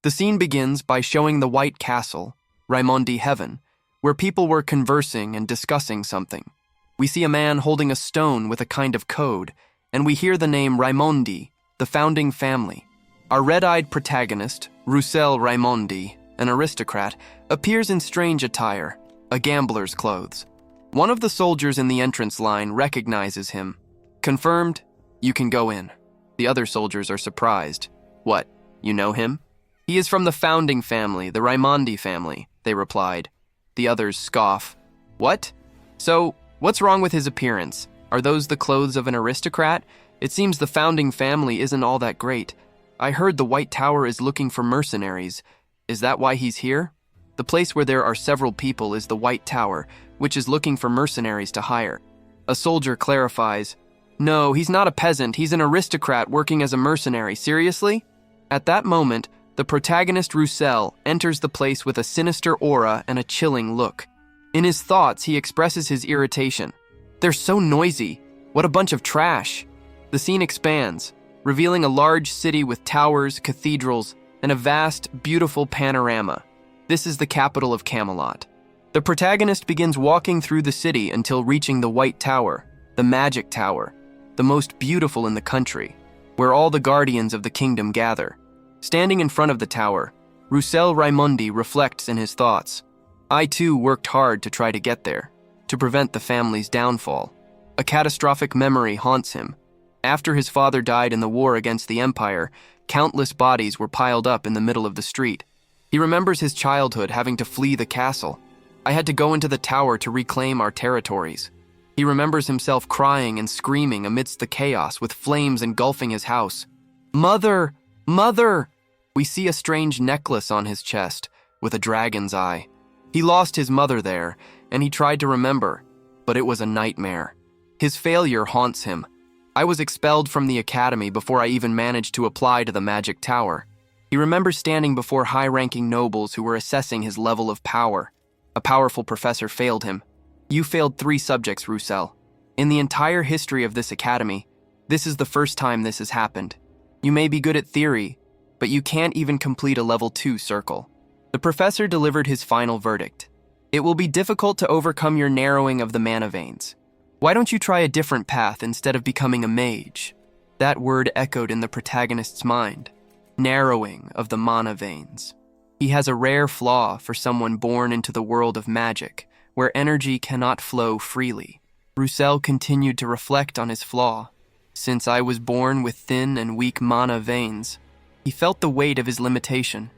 The scene begins by showing the White Castle, Raimondi Heaven, where people were conversing and discussing something. We see a man holding a stone with a kind of code, and we hear the name Raimondi, the founding family. Our red-eyed protagonist, Russel Raymond, an aristocrat, appears in strange attire, a gambler's clothes. One of the soldiers in the entrance line recognizes him. Confirmed, you can go in. The other soldiers are surprised. What, you know him? He is from the founding family, the Raimondi family, they replied. The others scoff. What? So, what's wrong with his appearance? Are those the clothes of an aristocrat? It seems the founding family isn't all that great. I heard the White Tower is looking for mercenaries. Is that why he's here? The place where there are several people is the White Tower, which is looking for mercenaries to hire. A soldier clarifies, no, he's not a peasant, he's an aristocrat working as a mercenary, seriously? At that moment, the protagonist Russel enters the place with a sinister aura and a chilling look. In his thoughts, he expresses his irritation. They're so noisy. What a bunch of trash. The scene expands, revealing a large city with towers, cathedrals, and a vast, beautiful panorama. This is the capital of Camelot. The protagonist begins walking through the city until reaching the White Tower, the Magic Tower, the most beautiful in the country, where all the guardians of the kingdom gather. Standing in front of the tower, Russel Raymond reflects in his thoughts. I too worked hard to try to get there, to prevent the family's downfall. A catastrophic memory haunts him. After his father died in the war against the Empire, countless bodies were piled up in the middle of the street. He remembers his childhood having to flee the castle. I had to go into the tower to reclaim our territories. He remembers himself crying and screaming amidst the chaos with flames engulfing his house. Mother! Mother! We see a strange necklace on his chest with a dragon's eye. He lost his mother there, and he tried to remember, but it was a nightmare. His failure haunts him. I was expelled from the academy before I even managed to apply to the Magic Tower. He remembers standing before high-ranking nobles who were assessing his level of power. A powerful professor failed him. You failed 3 subjects, Russel. In the entire history of this academy, this is the first time this has happened. You may be good at theory, but you can't even complete a level 2 circle. The professor delivered his final verdict. It will be difficult to overcome your narrowing of the mana veins. Why don't you try a different path instead of becoming a mage? That word echoed in the protagonist's mind. Narrowing of the mana veins. He has a rare flaw for someone born into the world of magic, where energy cannot flow freely. Russel continued to reflect on his flaw. Since I was born with thin and weak mana veins, he felt the weight of his limitation.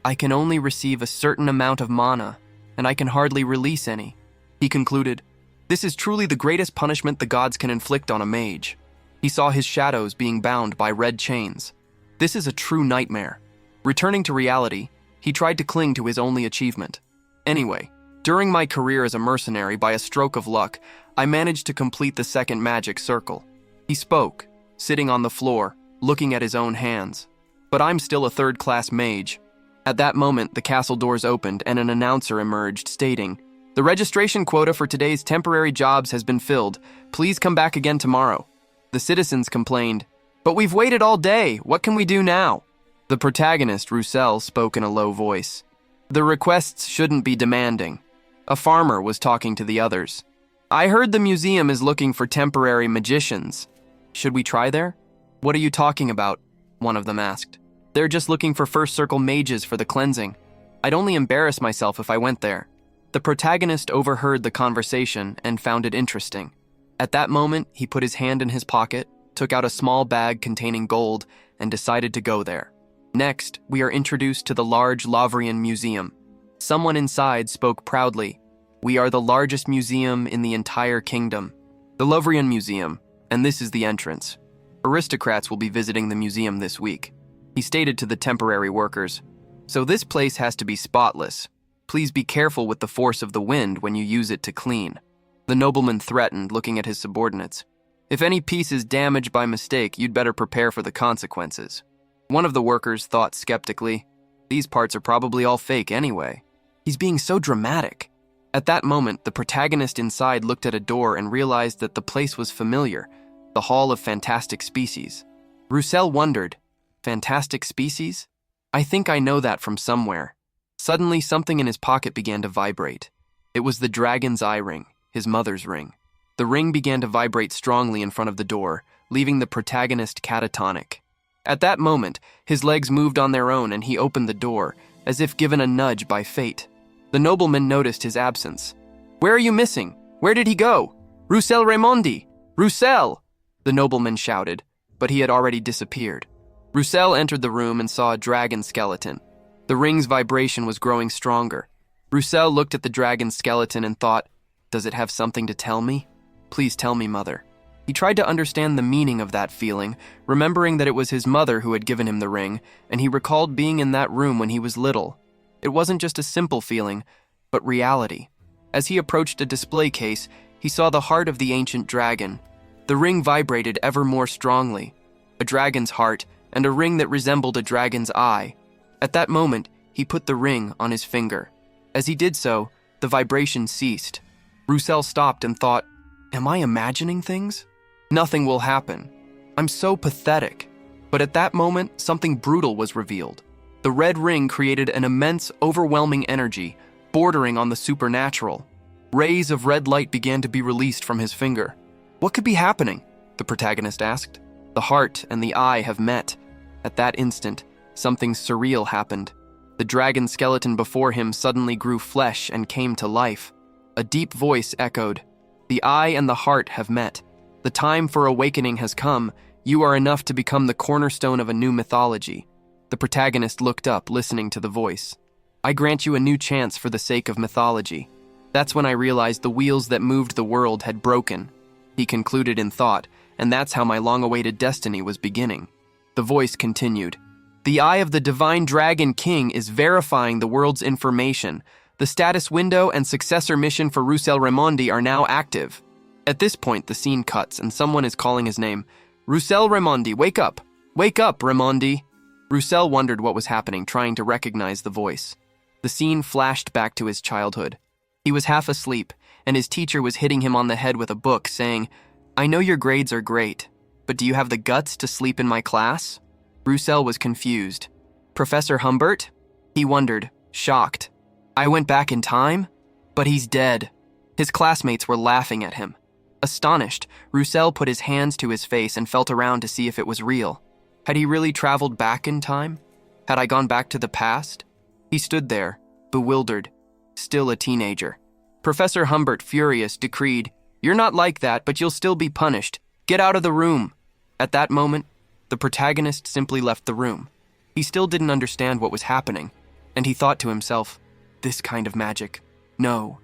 I can only receive a certain amount of mana, and I can hardly release any. He concluded, this is truly the greatest punishment the gods can inflict on a mage. He saw his shadows being bound by red chains. This is a true nightmare. Returning to reality, he tried to cling to his only achievement. Anyway, during my career as a mercenary, by a stroke of luck, I managed to complete the second magic circle. He spoke, sitting on the floor, looking at his own hands. But I'm still a third-class mage. At that moment, the castle doors opened and an announcer emerged, stating, the registration quota for today's temporary jobs has been filled. Please come back again tomorrow. The citizens complained, but we've waited all day. What can we do now? The protagonist, Russel, spoke in a low voice. The requests shouldn't be demanding. A farmer was talking to the others. I heard the museum is looking for temporary magicians. Should we try there? What are you talking about? One of them asked. They're just looking for first circle mages for the cleansing. I'd only embarrass myself if I went there. The protagonist overheard the conversation and found it interesting. At that moment, he put his hand in his pocket, took out a small bag containing gold, and decided to go there. Next, we are introduced to the large Lavrian Museum. Someone inside spoke proudly. We are the largest museum in the entire kingdom. The Lavrian Museum, and this is the entrance. Aristocrats will be visiting the museum this week. He stated to the temporary workers, so this place has to be spotless. Please be careful with the force of the wind when you use it to clean. The nobleman threatened, looking at his subordinates. If any piece is damaged by mistake, you'd better prepare for the consequences. One of the workers thought skeptically, these parts are probably all fake anyway. He's being so dramatic. At that moment, the protagonist inside looked at a door and realized that the place was familiar, the Hall of Fantastic Species. Russel wondered, fantastic species? I think I know that from somewhere. Suddenly, something in his pocket began to vibrate. It was the dragon's eye ring, his mother's ring. The ring began to vibrate strongly in front of the door, leaving the protagonist catatonic. At that moment, his legs moved on their own and he opened the door, as if given a nudge by fate. The nobleman noticed his absence. "Where are you missing? Where did he go? Russel Raymond! Russel!" The nobleman shouted, but he had already disappeared. Russel entered the room and saw a dragon skeleton. The ring's vibration was growing stronger. Russel looked at the dragon skeleton and thought, "Does it have something to tell me? Please tell me, mother." He tried to understand the meaning of that feeling, remembering that it was his mother who had given him the ring, and he recalled being in that room when he was little. It wasn't just a simple feeling, but reality. As he approached a display case, he saw the heart of the ancient dragon. The ring vibrated ever more strongly. A dragon's heart, and a ring that resembled a dragon's eye. At that moment, he put the ring on his finger. As he did so, the vibration ceased. Russel stopped and thought, "Am I imagining things? Nothing will happen. I'm so pathetic." But at that moment, something brutal was revealed. The red ring created an immense, overwhelming energy, bordering on the supernatural. Rays of red light began to be released from his finger. "What could be happening?" the protagonist asked. The heart and the eye have met. At that instant, something surreal happened. The dragon skeleton before him suddenly grew flesh and came to life. A deep voice echoed, "The eye and the heart have met. The time for awakening has come. You are enough to become the cornerstone of a new mythology." The protagonist looked up, listening to the voice. "I grant you a new chance for the sake of mythology." That's when I realized the wheels that moved the world had broken. He concluded in thought, and that's how my long-awaited destiny was beginning. The voice continued, "The eye of the divine dragon king is verifying the world's information. The status window and successor mission for Russel Raymond are now active." At this point, the scene cuts and someone is calling his name. "Russel Raymond, wake up! Wake up, Raymond!" Russel wondered what was happening, trying to recognize the voice. The scene flashed back to his childhood. He was half asleep, and his teacher was hitting him on the head with a book, saying, "I know your grades are great, but do you have the guts to sleep in my class?" Russel was confused. "Professor Humbert?" He wondered, shocked. "I went back in time? But he's dead." His classmates were laughing at him. Astonished, Russel put his hands to his face and felt around to see if it was real. Had he really traveled back in time? Had I gone back to the past? He stood there, bewildered, still a teenager. Professor Humbert, furious, decreed, "You're not like that, but you'll still be punished. Get out of the room." At that moment, the protagonist simply left the room. He still didn't understand what was happening, and he thought to himself, "This kind of magic. No.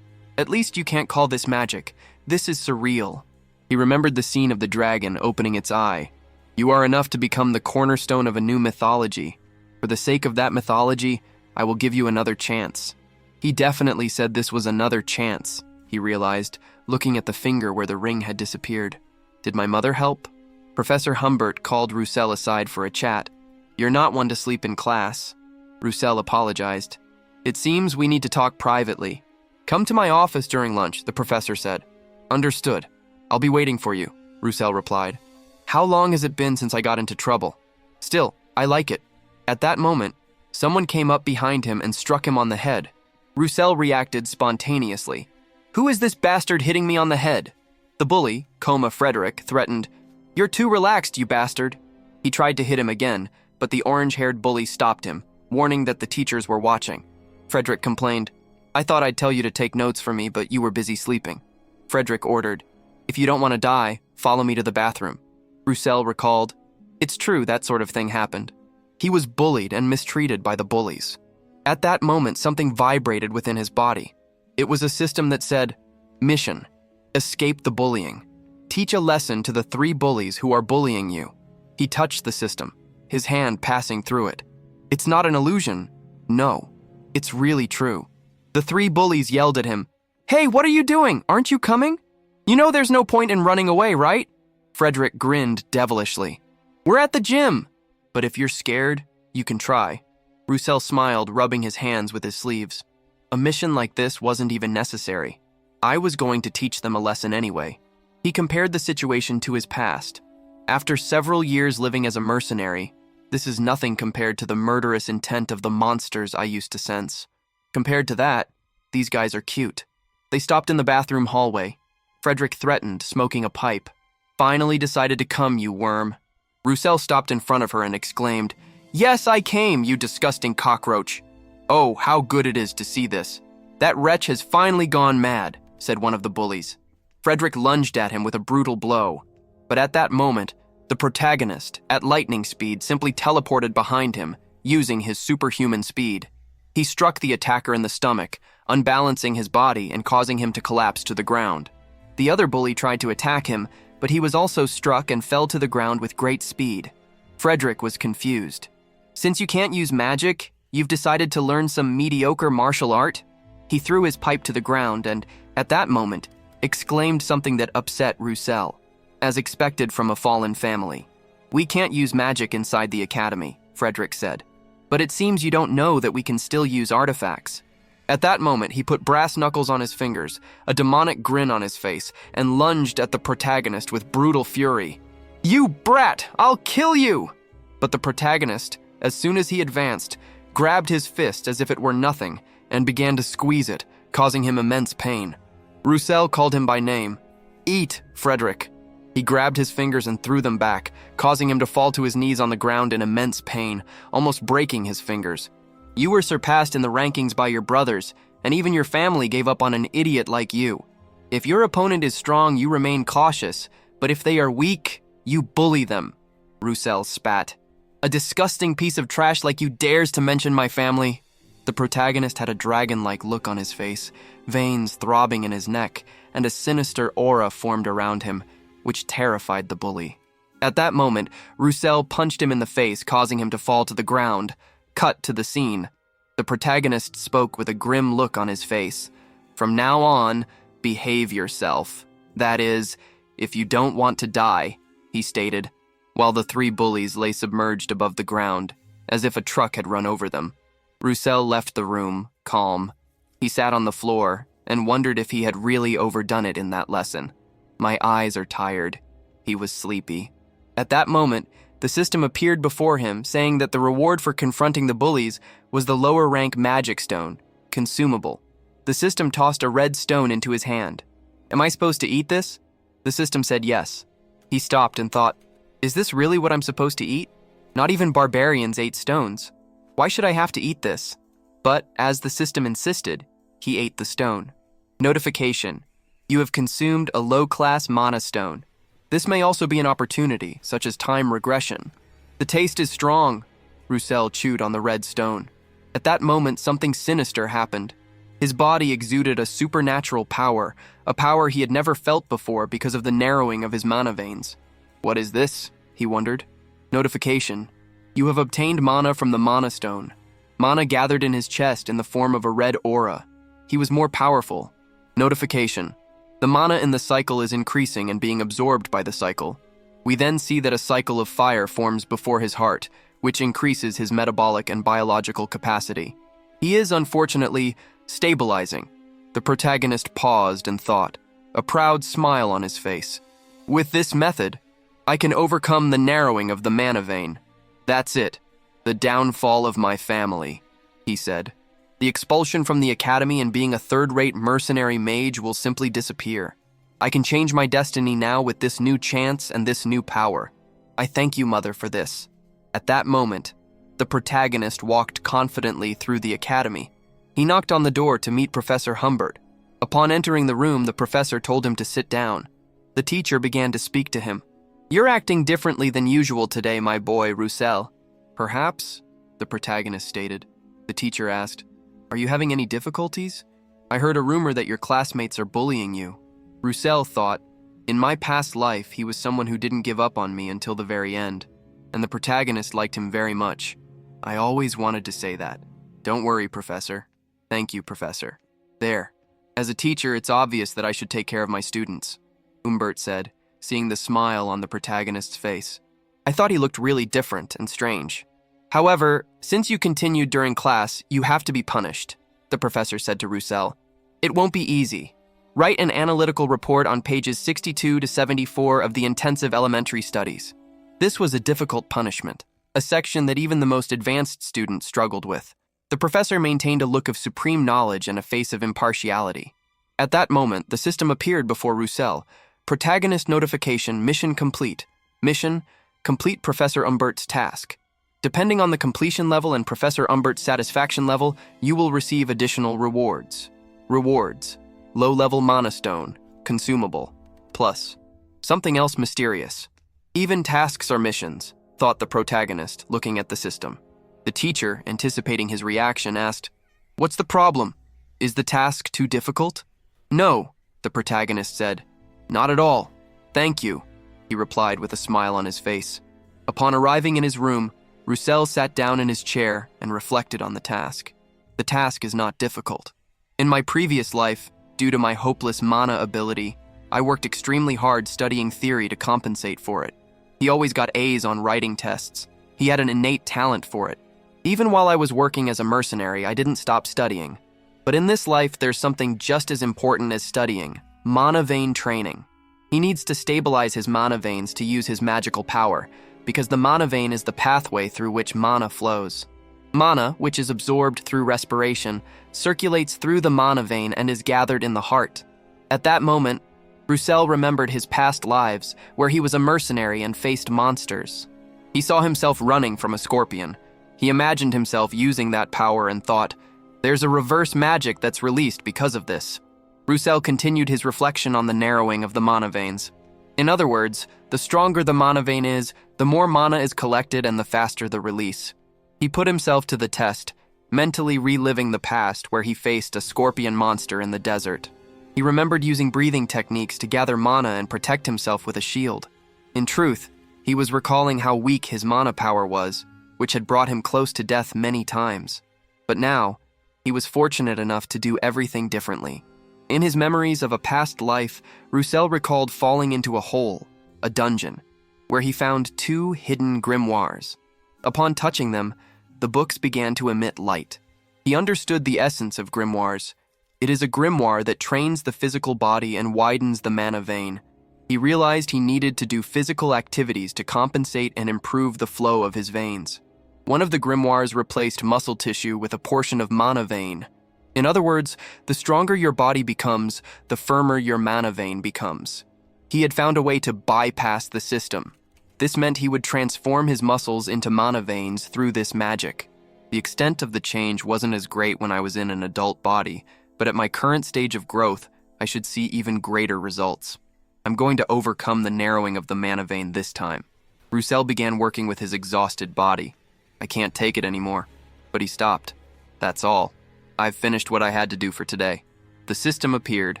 At least you can't call this magic. This is surreal." He remembered the scene of the dragon opening its eye. "You are enough to become the cornerstone of a new mythology. For the sake of that mythology, I will give you another chance." He definitely said this was another chance, he realized, looking at the finger where the ring had disappeared. Did my mother help? Professor Humbert called Russel aside for a chat. "You're not one to sleep in class." Russel apologized. "It seems we need to talk privately." "Come to my office during lunch," the professor said. "Understood. I'll be waiting for you," Russel replied. "How long has it been since I got into trouble? Still, I like it." At that moment, someone came up behind him and struck him on the head. Russel reacted spontaneously. "Who is this bastard hitting me on the head?" The bully, Coma Frederick, threatened, "You're too relaxed, you bastard." He tried to hit him again, but the orange-haired bully stopped him, warning that the teachers were watching. Frederick complained, "I thought I'd tell you to take notes for me, but you were busy sleeping." Frederick ordered, "If you don't want to die, follow me to the bathroom." Russel recalled, "It's true that sort of thing happened." He was bullied and mistreated by the bullies. At that moment, something vibrated within his body. It was a system that said, "Mission, escape the bullying. Teach a lesson to the 3 bullies who are bullying you." He touched the system, his hand passing through it. "It's not an illusion. No, it's really true." The 3 bullies yelled at him, "Hey, what are you doing? Aren't you coming? You know there's no point in running away, right?" Frederick grinned devilishly. "We're at the gym. But if you're scared, you can try." Russel smiled, rubbing his hands with his sleeves. A mission like this wasn't even necessary. I was going to teach them a lesson anyway. He compared the situation to his past. After several years living as a mercenary, This is nothing compared to the murderous intent of the monsters I used to sense. Compared to that, these guys are cute. They stopped in the bathroom hallway. Frederick threatened, smoking a pipe. Finally decided to come, you worm. Russel stopped in front of her and exclaimed, "Yes, I came, you disgusting cockroach." "Oh, how good it is to see this. That wretch has finally gone mad," said one of the bullies. Frederick lunged at him with a brutal blow. But at that moment, the protagonist, at lightning speed, simply teleported behind him, using his superhuman speed. He struck the attacker in the stomach, unbalancing his body and causing him to collapse to the ground. The other bully tried to attack him, but he was also struck and fell to the ground with great speed. Frederick was confused. "Since you can't use magic, you've decided to learn some mediocre martial art?" He threw his pipe to the ground and, at that moment, exclaimed something that upset Russel, as expected from a fallen family. "We can't use magic inside the academy," Frederick said. "But it seems you don't know that we can still use artifacts." At that moment, he put brass knuckles on his fingers, a demonic grin on his face, and lunged at the protagonist with brutal fury. "You brat! I'll kill you!" But the protagonist, as soon as he advanced, grabbed his fist as if it were nothing and began to squeeze it, causing him immense pain. Russel called him by name. "Eat, Frederick." He grabbed his fingers and threw them back, causing him to fall to his knees on the ground in immense pain, almost breaking his fingers. "You were surpassed in the rankings by your brothers, and even your family gave up on an idiot like you. If your opponent is strong, you remain cautious, but if they are weak, you bully them," Russel spat. "A disgusting piece of trash like you dares to mention my family." The protagonist had a dragon-like look on his face, veins throbbing in his neck, and a sinister aura formed around him, which terrified the bully. At that moment, Russel punched him in the face, causing him to fall to the ground. Cut to the scene. The protagonist spoke with a grim look on his face. "From now on, behave yourself. That is, if you don't want to die," he stated, while the three bullies lay submerged above the ground, as if a truck had run over them. Russel left the room, calm. He sat on the floor and wondered if he had really overdone it in that lesson. "My eyes are tired." He was sleepy. At that moment, the system appeared before him, saying that the reward for confronting the bullies was the lower rank magic stone, consumable. The system tossed a red stone into his hand. "Am I supposed to eat this?" The system said yes. He stopped and thought, "Is this really what I'm supposed to eat? Not even barbarians ate stones. Why should I have to eat this?" But, as the system insisted, he ate the stone. Notification: you have consumed a low-class mana stone. This may also be an opportunity, such as time regression. The taste is strong. Russel chewed on the red stone. At that moment, something sinister happened. His body exuded a supernatural power, a power he had never felt before because of the narrowing of his mana veins. "What is this?" he wondered. Notification: you have obtained mana from the mana stone. Mana gathered in his chest in the form of a red aura. He was more powerful. Notification: the mana in the cycle is increasing and being absorbed by the cycle. We then see that a cycle of fire forms before his heart, which increases his metabolic and biological capacity. He is, unfortunately, stabilizing. The protagonist paused and thought, a proud smile on his face. "With this method, I can overcome the narrowing of the mana vein. That's it. The downfall of my family," he said. "The expulsion from the academy and being a third-rate mercenary mage will simply disappear. I can change my destiny now with this new chance and this new power. I thank you, Mother, for this." At that moment, the protagonist walked confidently through the academy. He knocked on the door to meet Professor Humbert. Upon entering the room, the professor told him to sit down. The teacher began to speak to him. "You're acting differently than usual today, my boy, Russel." "Perhaps," the protagonist stated. The teacher asked, "Are you having any difficulties? I heard a rumor that your classmates are bullying you." Russel thought, in my past life, he was someone who didn't give up on me until the very end, and the protagonist liked him very much. I always wanted to say that. "Don't worry, Professor." "Thank you, Professor." "There. As a teacher, it's obvious that I should take care of my students," Humbert said, seeing the smile on the protagonist's face. "I thought he looked really different and strange. However, since you continued during class, you have to be punished," the professor said to Russel. "It won't be easy. Write an analytical report on pages 62 to 74 of the intensive elementary studies." This was a difficult punishment. a section that even the most advanced student struggled with. The professor maintained a look of supreme knowledge and a face of impartiality. At that moment, the system appeared before Russel. Protagonist notification, mission complete. Mission, complete Professor Umbert's task. Depending on the completion level and Professor Umbert's satisfaction level, you will receive additional rewards. Rewards, low-level mana stone, consumable, plus something else mysterious. Even tasks are missions, thought the protagonist, looking at the system. The teacher, anticipating his reaction, asked, "What's the problem? Is the task too difficult?" "No," the protagonist said. "Not at all. Thank you," he replied with a smile on his face. Upon arriving in his room, Russel sat down in his chair and reflected on the task. The task is not difficult. In my previous life, due to my hopeless mana ability, I worked extremely hard studying theory to compensate for it. He always got A's on writing tests. He had an innate talent for it. Even while I was working as a mercenary, I didn't stop studying. But in this life, there's something just as important as studying: mana vein training. He needs to stabilize his mana veins to use his magical power, because the mana vein is the pathway through which mana flows. Mana, which is absorbed through respiration, circulates through the mana vein and is gathered in the heart. At that moment, Russel remembered his past lives, where he was a mercenary and faced monsters. He saw himself running from a scorpion. He imagined himself using that power and thought, "There's a reverse magic that's released because of this." Russel continued his reflection on the narrowing of the mana veins. In other words, the stronger the mana vein is, the more mana is collected and the faster the release. He put himself to the test, mentally reliving the past where he faced a scorpion monster in the desert. He remembered using breathing techniques to gather mana and protect himself with a shield. In truth, he was recalling how weak his mana power was, which had brought him close to death many times. But now, he was fortunate enough to do everything differently. In his memories of a past life, Russel recalled falling into a hole, a dungeon, where he found 2 hidden grimoires. Upon touching them, the books began to emit light. He understood the essence of grimoires. It is a grimoire that trains the physical body and widens the mana vein. He realized he needed to do physical activities to compensate and improve the flow of his veins. One of the grimoires replaced muscle tissue with a portion of mana vein. In other words, the stronger your body becomes, the firmer your mana vein becomes. He had found a way to bypass the system. This meant he would transform his muscles into mana veins through this magic. The extent of the change wasn't as great when I was in an adult body, but at my current stage of growth, I should see even greater results. I'm going to overcome the narrowing of the mana vein this time. Russel began working with his exhausted body. I can't take it anymore. But he stopped. That's all. I've finished what I had to do for today. The system appeared.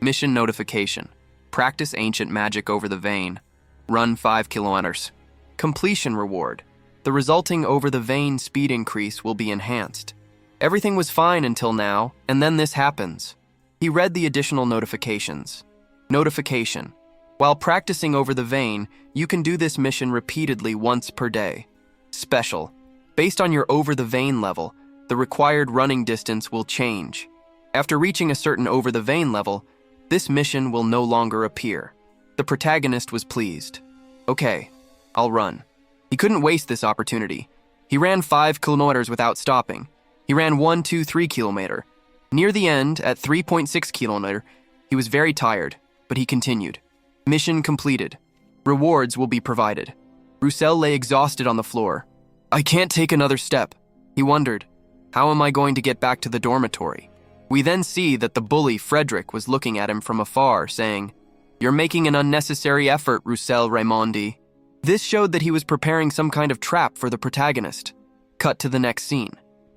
Mission notification. Practice ancient magic over the vein. Run 5 kilometers. Completion reward. The resulting over the vein speed increase will be enhanced. Everything was fine until now, and then this happens. He read the additional notifications. Notification. While practicing over the vein, you can do this mission repeatedly once per day. Special. Based on your over the vein level, the required running distance will change. After reaching a certain over the vein level, this mission will no longer appear. The protagonist was pleased. Okay, I'll run. He couldn't waste this opportunity. He ran 5 kilometers without stopping. He ran 1, 2, 3 kilometer. Near the end, at 3.6 kilometer, he was very tired, but he continued. Mission completed. Rewards will be provided. Russel lay exhausted on the floor. I can't take another step. He wondered, how am I going to get back to the dormitory? We then see that the bully, Frederick, was looking at him from afar, saying, You're making an unnecessary effort, Russel Raymond. This showed that he was preparing some kind of trap for the protagonist. Cut to the next scene.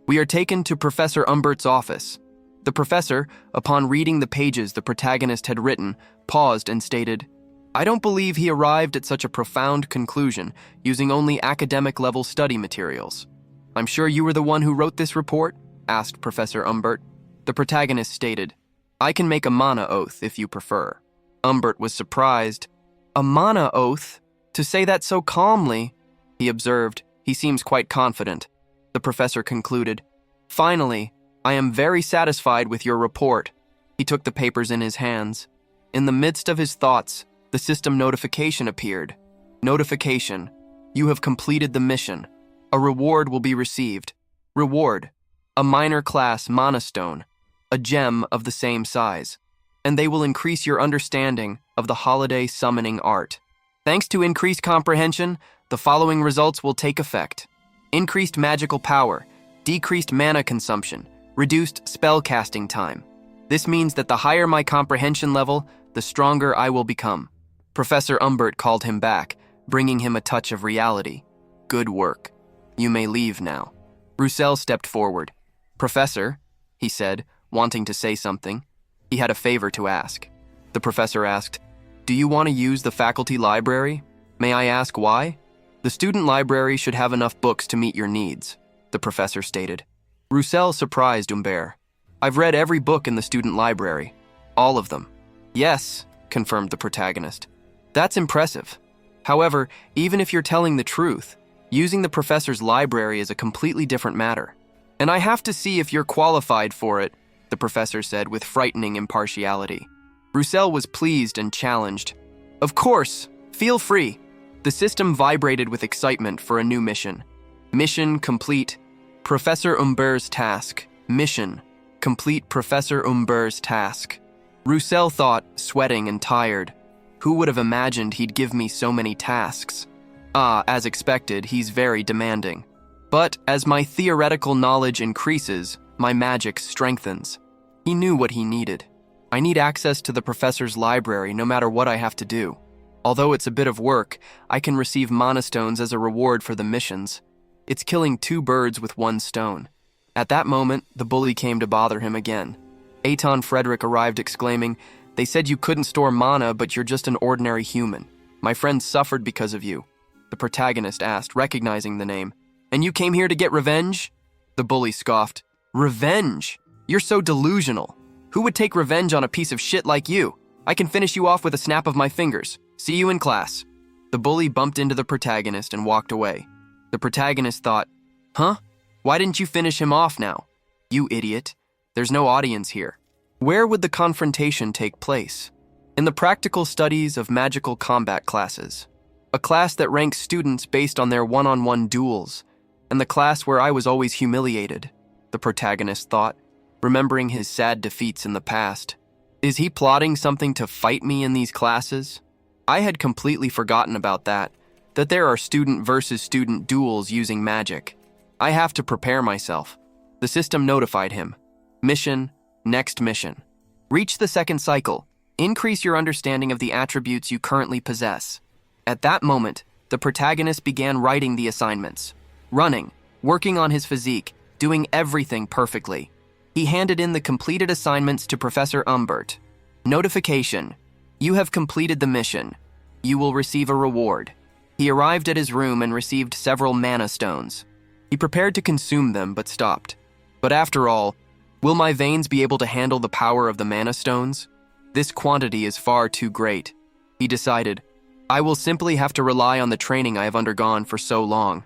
We are taken to Professor Umbert's office. The professor, upon reading the pages the protagonist had written, paused and stated, I don't believe he arrived at such a profound conclusion using only academic-level study materials. I'm sure you were the one who wrote this report? Asked Professor Umbert. The protagonist stated, I can make a mana oath if you prefer. Umbert was surprised. A mana oath? To say that so calmly, he observed. He seems quite confident. The professor concluded, Finally, I am very satisfied with your report. He took the papers in his hands. In the midst of his thoughts, the system notification appeared. Notification. You have completed the mission. A reward will be received. Reward: a minor class mana stone, a gem of the same size, and they will increase your understanding of the holiday summoning art. Thanks to increased comprehension, the following results will take effect. Increased magical power, decreased mana consumption, reduced spell casting time. This means that the higher my comprehension level, the stronger I will become. Professor Umbert called him back, bringing him a touch of reality. Good work. You may leave now. Russel stepped forward. Professor, he said, wanting to say something. He had a favor to ask. The professor asked, do you want to use the faculty library? May I ask why? The student library should have enough books to meet your needs, the professor stated. Russel surprised Umbert. I've read every book in the student library. All of them. Yes, confirmed the protagonist. That's impressive. However, even if you're telling the truth, using the professor's library is a completely different matter. And I have to see if you're qualified for it, the professor said with frightening impartiality. Russel was pleased and challenged. Of course, feel free. The system vibrated with excitement for a new mission. Mission complete. Professor Umbert's task. Mission complete. Professor Umbert's task. Russel thought, sweating and tired. Who would have imagined he'd give me so many tasks? As expected, he's very demanding. But as my theoretical knowledge increases, my magic strengthens. He knew what he needed. I need access to the professor's library no matter what I have to do. Although it's a bit of work, I can receive mana stones as a reward for the missions. It's killing 2 birds with 1 stone. At that moment, the bully came to bother him again. Aton Frederick arrived exclaiming, they said you couldn't store mana, but you're just an ordinary human. My friend suffered because of you. The protagonist asked, recognizing the name. And you came here to get revenge? The bully scoffed. Revenge? You're so delusional. Who would take revenge on a piece of shit like you? I can finish you off with a snap of my fingers. See you in class. The bully bumped into the protagonist and walked away. The protagonist thought, huh? Why didn't you finish him off now? You idiot. There's no audience here. Where would the confrontation take place? In the practical studies of magical combat classes. A class that ranks students based on their one-on-one duels, and the class where I was always humiliated, the protagonist thought, remembering his sad defeats in the past. Is he plotting something to fight me in these classes? I had completely forgotten about that there are student versus student duels using magic. I have to prepare myself. The system notified him. Mission, next mission. Reach the 2nd cycle. Increase your understanding of the attributes you currently possess. At that moment, the protagonist began writing the assignments. Running, working on his physique, doing everything perfectly. He handed in the completed assignments to Professor Umbert. Notification. You have completed the mission. You will receive a reward. He arrived at his room and received several mana stones. He prepared to consume them, but stopped. But after all, will my veins be able to handle the power of the mana stones? This quantity is far too great. He decided, I will simply have to rely on the training I have undergone for so long.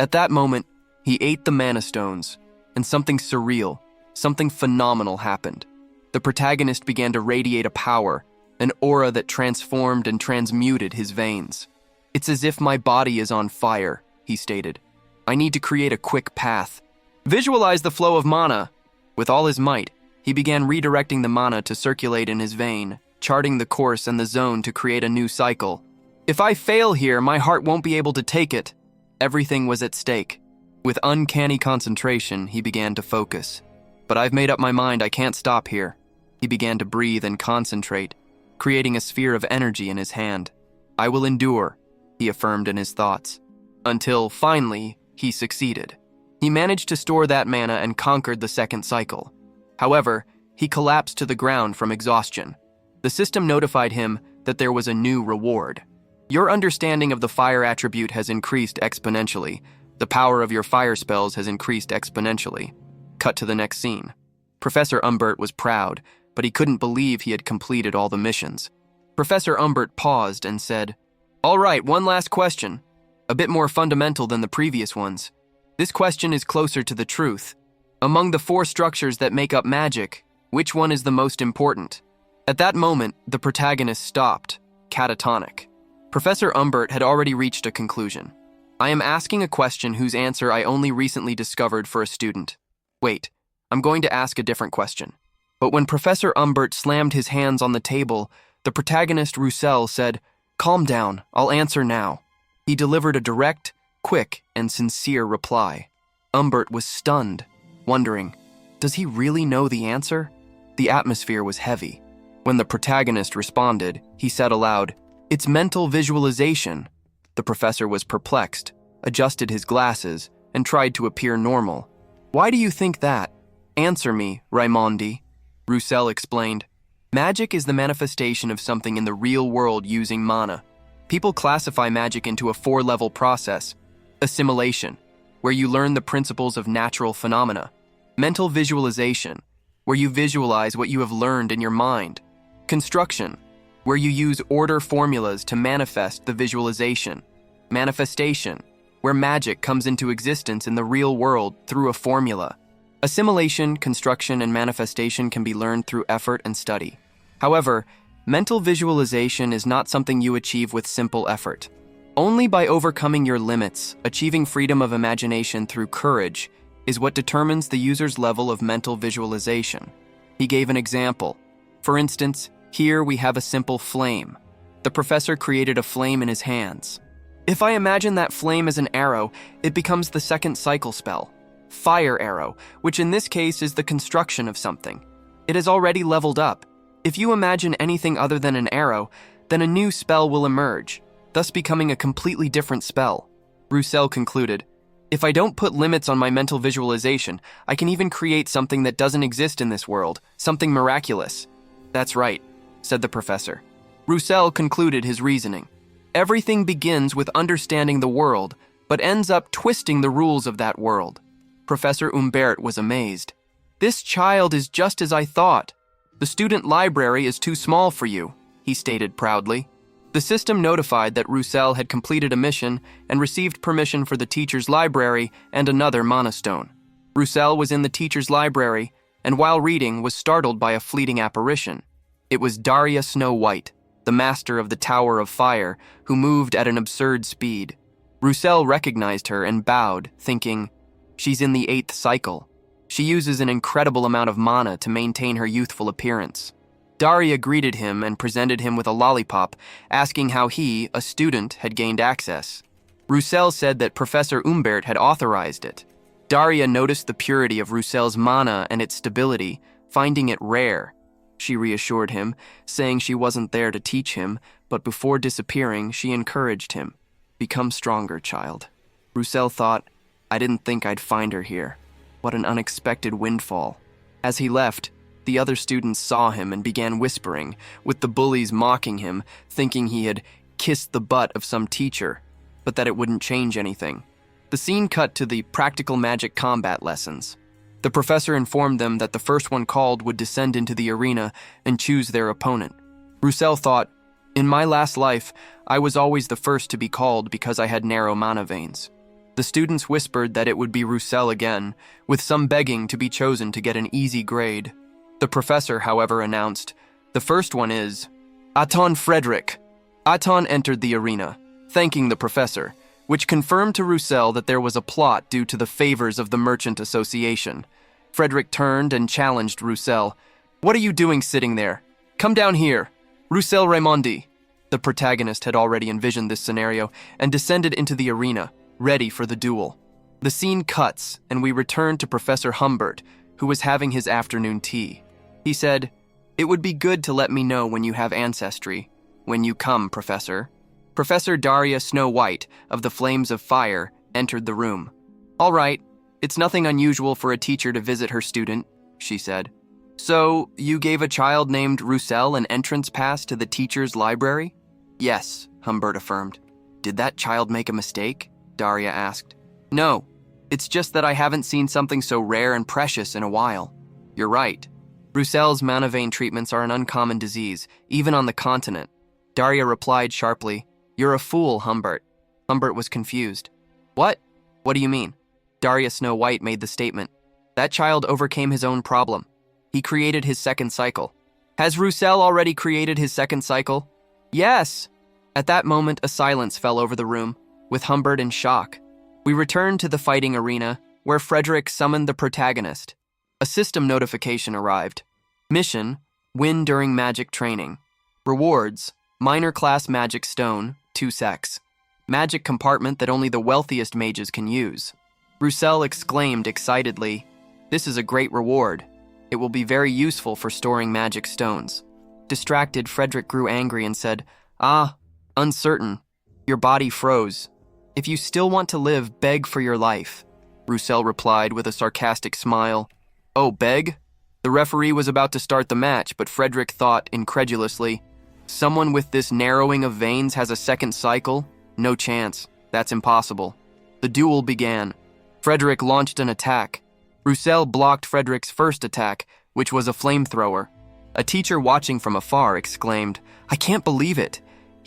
At that moment, he ate the mana stones, and something surreal, something phenomenal happened. The protagonist began to radiate a power, an aura that transformed and transmuted his veins. It's as if my body is on fire, he stated. I need to create a quick path. Visualize the flow of mana. With all his might, he began redirecting the mana to circulate in his vein, charting the course and the zone to create a new cycle. If I fail here, my heart won't be able to take it. Everything was at stake. With uncanny concentration, he began to focus. But I've made up my mind I can't stop here. He began to breathe and concentrate, creating a sphere of energy in his hand. I will endure, he affirmed in his thoughts. Until, finally, he succeeded. He managed to store that mana and conquered the 2nd cycle. However, he collapsed to the ground from exhaustion. The system notified him that there was a new reward. Your understanding of the fire attribute has increased exponentially. The power of your fire spells has increased exponentially. Cut to the next scene. Professor Umbert was proud, but he couldn't believe he had completed all the missions. Professor Umbert paused and said, All right, one last question. A bit more fundamental than the previous ones. This question is closer to the truth. Among the 4 structures that make up magic, which one is the most important? At that moment, the protagonist stopped, catatonic. Professor Umbert had already reached a conclusion. I am asking a question whose answer I only recently discovered for a student. Wait, I'm going to ask a different question. But when Professor Umbert slammed his hands on the table, the protagonist Russel said, "Calm down, I'll answer now." He delivered a direct, quick, and sincere reply. Umbert was stunned, wondering, does he really know the answer? The atmosphere was heavy. When the protagonist responded, he said aloud, "It's mental visualization." The professor was perplexed, adjusted his glasses, and tried to appear normal. "Why do you think that?" "Answer me, Raimondi," Russel explained. Magic is the manifestation of something in the real world using mana. People classify magic into a 4-level process. Assimilation, where you learn the principles of natural phenomena. Mental visualization, where you visualize what you have learned in your mind. Construction, where you use order formulas to manifest the visualization. Manifestation, where magic comes into existence in the real world through a formula. Assimilation, construction, and manifestation can be learned through effort and study. However, mental visualization is not something you achieve with simple effort. Only by overcoming your limits, achieving freedom of imagination through courage, is what determines the user's level of mental visualization. He gave an example. For instance, here we have a simple flame. The professor created a flame in his hands. If I imagine that flame as an arrow, it becomes the second cycle spell. Fire arrow, which in this case is the construction of something. It has already leveled up. If you imagine anything other than an arrow, then a new spell will emerge, thus becoming a completely different spell. Russel concluded, "If I don't put limits on my mental visualization, I can even create something that doesn't exist in this world, something miraculous." "That's right," said the professor. Russel concluded his reasoning. Everything begins with understanding the world, but ends up twisting the rules of that world. Professor Umbert was amazed. "This child is just as I thought. The student library is too small for you," he stated proudly. The system notified that Russel had completed a mission and received permission for the teacher's library and another mana stone. Russel was in the teacher's library, and while reading was startled by a fleeting apparition. It was Daria Snow White, the master of the Tower of Fire, who moved at an absurd speed. Russel recognized her and bowed, thinking, "She's in the 8th cycle. She uses an incredible amount of mana to maintain her youthful appearance." Daria greeted him and presented him with a lollipop, asking how he, a student, had gained access. Russel said that Professor Umbert had authorized it. Daria noticed the purity of Russel's mana and its stability, finding it rare. She reassured him, saying she wasn't there to teach him, but before disappearing, she encouraged him. "Become stronger, child." Russel thought, "I didn't think I'd find her here. What an unexpected windfall." As he left, the other students saw him and began whispering, with the bullies mocking him, thinking he had kissed the butt of some teacher, but that it wouldn't change anything. The scene cut to the practical magic combat lessons. The professor informed them that the first one called would descend into the arena and choose their opponent. Russel thought, "In my last life, I was always the first to be called because I had narrow mana veins." The students whispered that it would be Russel again, with some begging to be chosen to get an easy grade. The professor, however, announced, "The first one is Aton Frederick." Aton entered the arena, thanking the professor, which confirmed to Russel that there was a plot due to the favors of the Merchant Association. Frederick turned and challenged Russel. "What are you doing sitting there? Come down here. Russel Raymond." The protagonist had already envisioned this scenario and descended into the arena, ready for the duel. The scene cuts, and we return to Professor Humbert, who was having his afternoon tea. He said, "It would be good to let me know when you have ancestry. When you come, Professor." Professor Daria Snow White, of the Flames of Fire, entered the room. "All right, it's nothing unusual for a teacher to visit her student," she said. "So, you gave a child named Russel an entrance pass to the teacher's library?" "Yes," Humbert affirmed. "Did that child make a mistake?" Daria asked. "No, it's just that I haven't seen something so rare and precious in a while." "You're right. Russel's mana vein treatments are an uncommon disease, even on the continent." Daria replied sharply, "You're a fool, Humbert." Humbert was confused. "What? What do you mean?" Daria Snow White made the statement. "That child overcame his own problem. He created his second cycle." "Has Russel already created his second cycle?" "Yes." At that moment, a silence fell over the room, with Humbert in shock. We returned to the fighting arena, where Frederick summoned the protagonist. A system notification arrived. Mission: win during magic training. Rewards: minor class magic stone, 2 secs. Magic compartment that only the wealthiest mages can use. Russel exclaimed excitedly, "This is a great reward. It will be very useful for storing magic stones." Distracted, Frederick grew angry and said, "Ah, uncertain." Your body froze. "If you still want to live, beg for your life," Russel replied with a sarcastic smile. "Oh, beg?" The referee was about to start the match, but Frederick thought incredulously, "Someone with this narrowing of veins has a second cycle? No chance. That's impossible." The duel began. Frederick launched an attack. Russel blocked Frederick's first attack, which was a flamethrower. A teacher watching from afar exclaimed, "I can't believe it.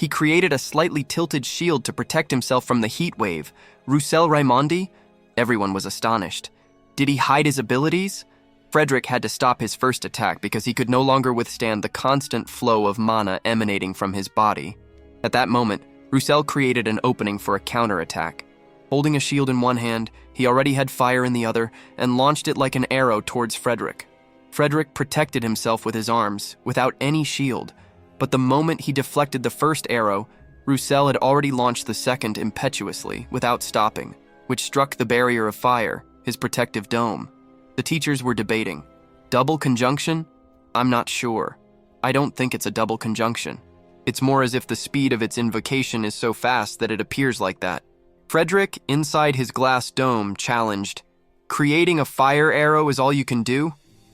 He created a slightly tilted shield to protect himself from the heat wave. Russel Raymond?" Everyone was astonished. Did he hide his abilities? Frederick had to stop his first attack because he could no longer withstand the constant flow of mana emanating from his body. At that moment, Russel created an opening for a counterattack. Holding a shield in one hand, he already had fire in the other and launched it like an arrow towards Frederick. Frederick protected himself with his arms, without any shield, but the moment he deflected the first arrow, Russel had already launched the second impetuously, without stopping, which struck the barrier of fire, his protective dome. The teachers were debating. Double conjunction? I'm not sure. I don't think it's a double conjunction. It's more as if the speed of its invocation is so fast that it appears like that. Frederick, inside his glass dome, challenged, "Creating a fire arrow is all you can do?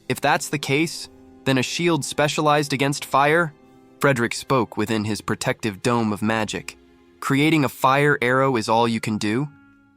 If that's the case, then a shield specialized against fire?" Frederick spoke within his protective dome of magic. "Creating a fire arrow is all you can do?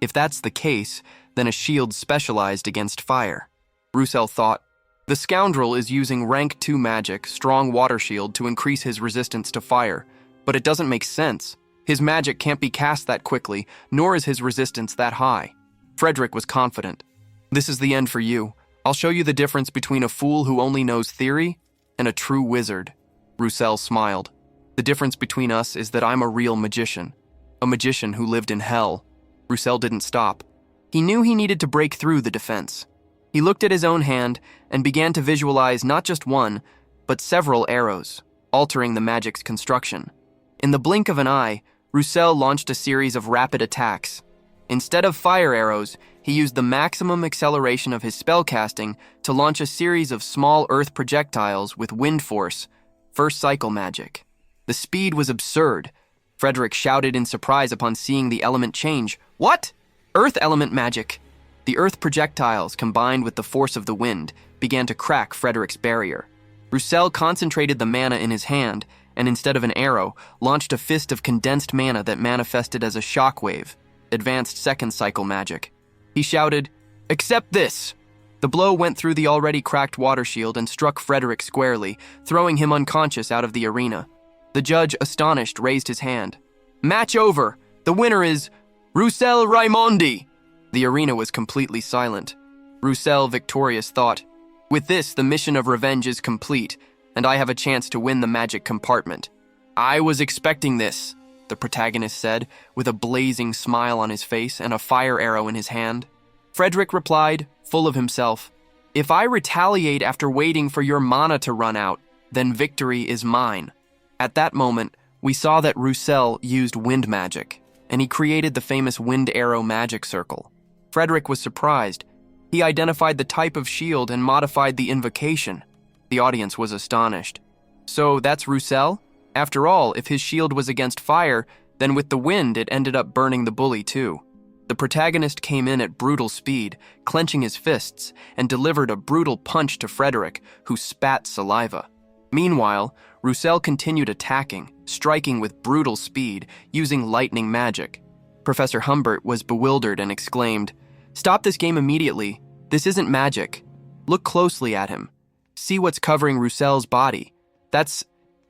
If that's the case, then a shield specialized against fire." Russel thought, "The scoundrel is using rank 2 magic, strong water shield, to increase his resistance to fire, but it doesn't make sense. His magic can't be cast that quickly, nor is his resistance that high." Frederick was confident. "This is the end for you. I'll show you the difference between a fool who only knows theory and a true wizard." Russel smiled. "The difference between us is that I'm a real magician. A magician who lived in hell." Russel didn't stop. He knew he needed to break through the defense. He looked at his own hand and began to visualize not just one, but several arrows, altering the magic's construction. In the blink of an eye, Russel launched a series of rapid attacks. Instead of fire arrows, he used the maximum acceleration of his spellcasting to launch a series of small earth projectiles with wind force, first cycle magic. The speed was absurd. Frederick shouted in surprise upon seeing the element change. "What? Earth element magic!" The earth projectiles, combined with the force of the wind, began to crack Frederick's barrier. Russel concentrated the mana in his hand, and instead of an arrow, launched a fist of condensed mana that manifested as a shockwave, advanced second cycle magic. He shouted, "Accept this!" The blow went through the already cracked water shield and struck Frederick squarely, throwing him unconscious out of the arena. The judge, astonished, raised his hand. "Match over! The winner is Russel Raymond!" The arena was completely silent. Russel, victorious, thought, "With this, the mission of revenge is complete, and I have a chance to win the magic compartment." "I was expecting this," the protagonist said, with a blazing smile on his face and a fire arrow in his hand. Frederick replied, full of himself, "If I retaliate after waiting for your mana to run out, then victory is mine." At that moment, we saw that Russel used wind magic, and he created the famous wind arrow magic circle. Frederick was surprised. He identified the type of shield and modified the invocation. The audience was astonished. "So that's Russel? After all, if his shield was against fire, then with the wind it ended up burning the bully too." The protagonist came in at brutal speed, clenching his fists, and delivered a brutal punch to Frederick, who spat saliva. Meanwhile, Russel continued attacking, striking with brutal speed, using lightning magic. Professor Humbert was bewildered and exclaimed, "Stop this game immediately. This isn't magic. Look closely at him. See what's covering Russel's body.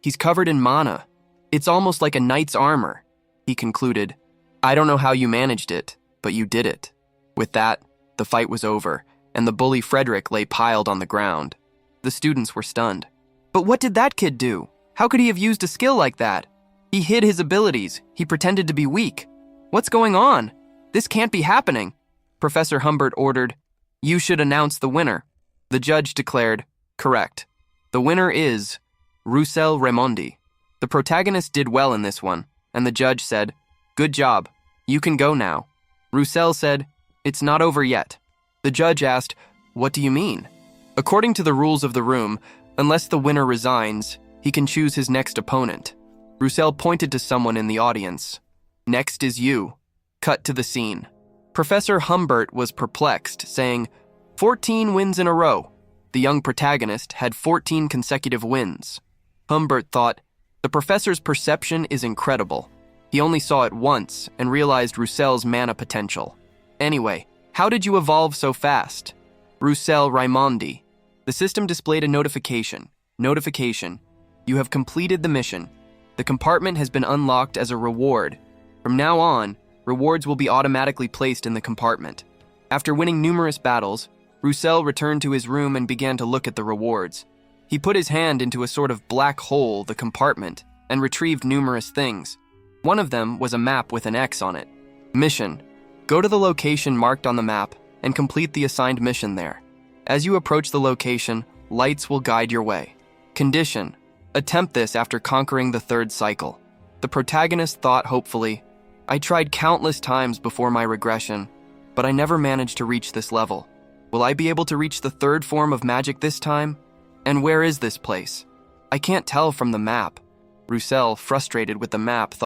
He's covered in mana. It's almost like a knight's armor." He concluded, "I don't know how you managed it, but you did it." With that, the fight was over, and the bully Frederick lay piled on the ground. The students were stunned. "But what did that kid do? How could he have used a skill like that? He hid his abilities. He pretended to be weak." What's going on? This can't be happening. Professor Humbert ordered, "You should announce the winner." The judge declared, "Correct. The winner is Russel Raymond. The protagonist did well in this one, and the judge said, "Good job. You can go now." Russel said, "It's not over yet." The judge asked, "What do you mean?" According to the rules of the room, unless the winner resigns, he can choose his next opponent. Russel pointed to someone in the audience. "Next is you." Cut to the scene. Professor Humbert was perplexed, saying, 14 wins in a row. The young protagonist had 14 consecutive wins. Humbert thought, the professor's perception is incredible. He only saw it once and realized Russel's mana potential. Anyway, how did you evolve so fast? Russel Raymond. The system displayed a notification. Notification. You have completed the mission. The compartment has been unlocked as a reward. From now on, rewards will be automatically placed in the compartment. After winning numerous battles, Russel returned to his room and began to look at the rewards. He put his hand into a sort of black hole, the compartment, and retrieved numerous things. One of them was a map with an X on it. Mission. Go to the location marked on the map and complete the assigned mission there. As you approach the location, lights will guide your way. Condition. Attempt this after conquering the 3rd cycle. The protagonist thought hopefully, I tried countless times before my regression, but I never managed to reach this level. Will I be able to reach the 3rd form of magic this time? And where is this place? I can't tell from the map. Russel, frustrated with the map, thought,